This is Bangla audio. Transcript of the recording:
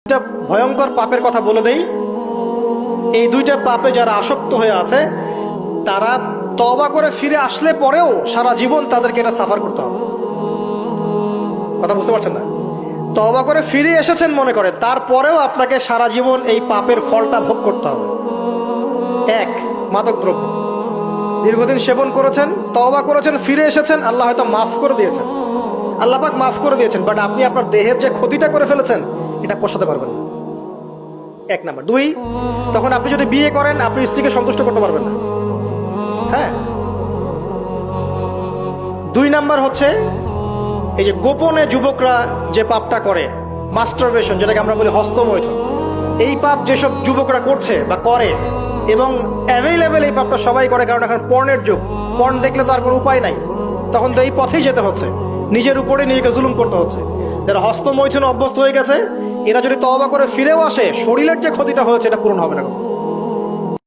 দুইটা ভয়ঙ্কর পাপের কথা বলে দেই। এই দুইটা পাপে যারা আসক্ত হয়ে আছে তারা তওবা করে ফিরে আসলে পরেও সারা জীবন তাদেরকে এটা সাফার করতে হবে। কথা বুঝতে পারছেন না? তওবা করে ফিরে এসেছেন মনে করেন, তারপরেও আপনাকে সারা জীবন এই পাপের ফলটা ভোগ করতে হবে। এক, মাদকদ্রব্য দীর্ঘদিন সেবন করেছেন, তওবা করেছেন, ফিরে এসেছেন, আল্লাহ হয়তো মাফ করে দিয়েছেন, আল্লাহ পাক মাফ করে দিয়েছেন, বাট আপনি আপনার দেহের যে ক্ষতিটা করে ফেলেছেন এটা পোষাতে পারবেন না। এক নাম্বার। দুই, তখন আপনি যদি বিয়ে করেন আপনি স্ত্রীকে সন্তুষ্ট করতে পারবেন না। হ্যাঁ। দুই নাম্বার হচ্ছে এই যে গোপনে যুবকরা যে পাপটা করে, মাস্টারবেশন, যেটাকে আমরা বলি হস্তমৈথুন, এই পাপ যেসব যুবকরা করছে বা করে, এবং অ্যাভেলেবেল এই পাপটা সবাই করে, কারণ এখন পর্নের যুগ, পর্ন দেখলে তো আর কোনো উপায় নাই, তখন তো এই পথেই যেতে হচ্ছে, নিজের উপরে নিজেকে জুলুম করতে হচ্ছে। যারা হস্তমৈথুনে অভ্যস্ত হয়ে গেছে এরা যদি তওবা করে ফিরেও আসে, শরীরের যে ক্ষতিটা হয়েছে এটা পূরণ হবে না।